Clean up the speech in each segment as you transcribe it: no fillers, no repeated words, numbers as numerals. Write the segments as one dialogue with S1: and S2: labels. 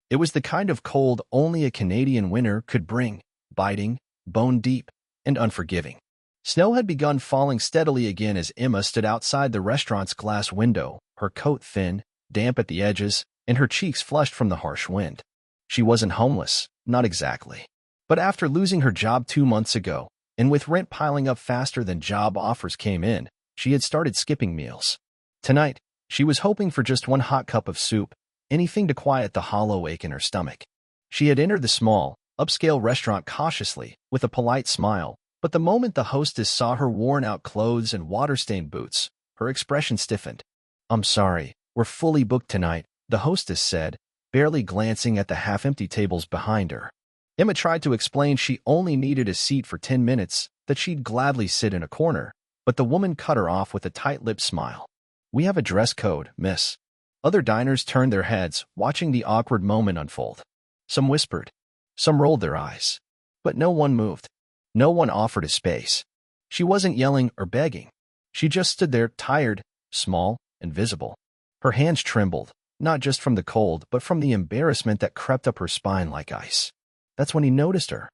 S1: It was the kind of cold only a Canadian winter could bring, biting, bone-deep, and unforgiving. Snow had begun falling steadily again as Emma stood outside the restaurant's glass window, her coat thin, damp at the edges, and her cheeks flushed from the harsh wind. She wasn't homeless, not exactly. But after losing her job 2 months ago, and with rent piling up faster than job offers came in, she had started skipping meals. Tonight, she was hoping for just one hot cup of soup, anything to quiet the hollow ache in her stomach. She had entered the small, upscale restaurant cautiously, with a polite smile, but the moment the hostess saw her worn-out clothes and water-stained boots, her expression stiffened. "I'm sorry, we're fully booked tonight," the hostess said, barely glancing at the half-empty tables behind her. Emma tried to explain she only needed a seat for 10 minutes, that she'd gladly sit in a corner, but the woman cut her off with a tight-lipped smile. "We have a dress code, miss." Other diners turned their heads, watching the awkward moment unfold. Some whispered. Some rolled their eyes. But no one moved. No one offered a space. She wasn't yelling or begging. She just stood there, tired, small, and visible. Her hands trembled, not just from the cold, but from the embarrassment that crept up her spine like ice. That's when he noticed her.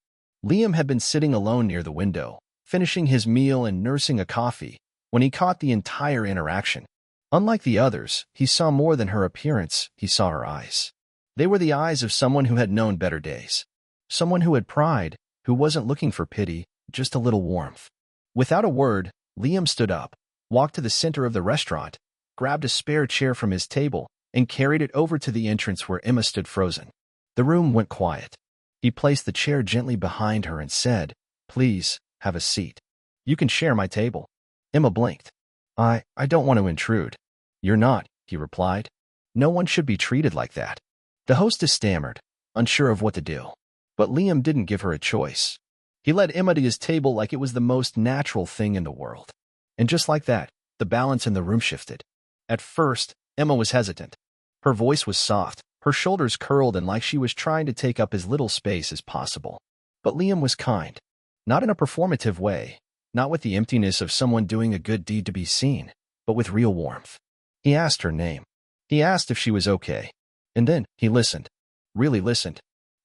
S1: Liam had been sitting alone near the window, finishing his meal and nursing a coffee, when he caught the entire interaction. Unlike the others, he saw more than her appearance, he saw her eyes. They were the eyes of someone who had known better days. Someone who had pride, who wasn't looking for pity, just a little warmth. Without a word, Liam stood up, walked to the center of the restaurant, grabbed a spare chair from his table, and carried it over to the entrance where Emma stood frozen. The room went quiet. He placed the chair gently behind her and said, "Please, have a seat. You can share my table." Emma blinked. I don't want to intrude." "You're not," he replied. "No one should be treated like that." The hostess stammered, unsure of what to do. But Liam didn't give her a choice. He led Emma to his table like it was the most natural thing in the world. And just like that, the balance in the room shifted. At first, Emma was hesitant. Her voice was soft, her shoulders curled and like she was trying to take up as little space as possible. But Liam was kind. Not in a performative way, not with the emptiness of someone doing a good deed to be seen, but with real warmth. He asked her name. He asked if she was okay. And then he listened. Really listened.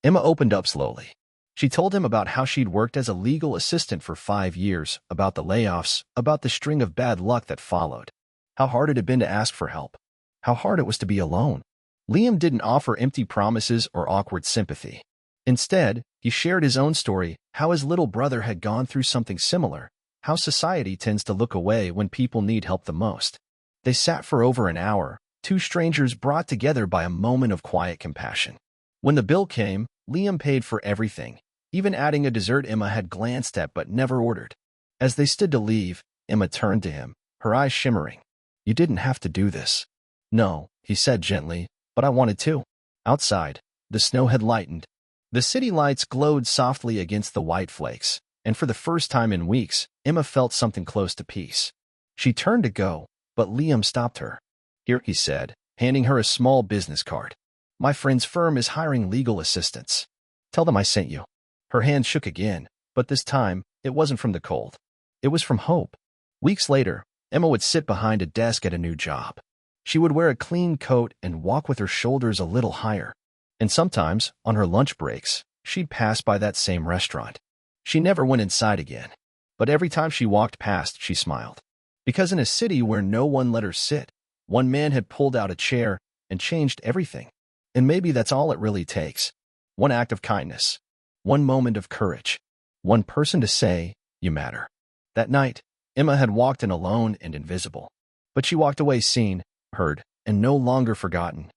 S1: Emma opened up slowly. She told him about how she'd worked as a legal assistant for 5 years, about the layoffs, about the string of bad luck that followed. How hard it had been to ask for help. How hard it was to be alone. Liam didn't offer empty promises or awkward sympathy. Instead, he shared his own story, how his little brother had gone through something similar, how society tends to look away when people need help the most. They sat for over an hour, two strangers brought together by a moment of quiet compassion. When the bill came, Liam paid for everything, even adding a dessert Emma had glanced at but never ordered. As they stood to leave, Emma turned to him, her eyes shimmering. "You didn't have to do this." "No," he said gently, "but I wanted to." Outside, the snow had lightened. The city lights glowed softly against the white flakes, and for the first time in weeks, Emma felt something close to peace. She turned to go, but Liam stopped her. "Here," he said, handing her a small business card. "My friend's firm is hiring legal assistants. Tell them I sent you." Her hand shook again, but this time, it wasn't from the cold. It was from hope. Weeks later, Emma would sit behind a desk at a new job. She would wear a clean coat and walk with her shoulders a little higher. And sometimes, on her lunch breaks, she'd pass by that same restaurant. She never went inside again. But every time she walked past, she smiled. Because in a city where no one let her sit, one man had pulled out a chair and changed everything. And maybe that's all it really takes. One act of kindness. One moment of courage. One person to say, "You matter." That night, Emma had walked in alone and invisible. But she walked away seen, heard, and no longer forgotten.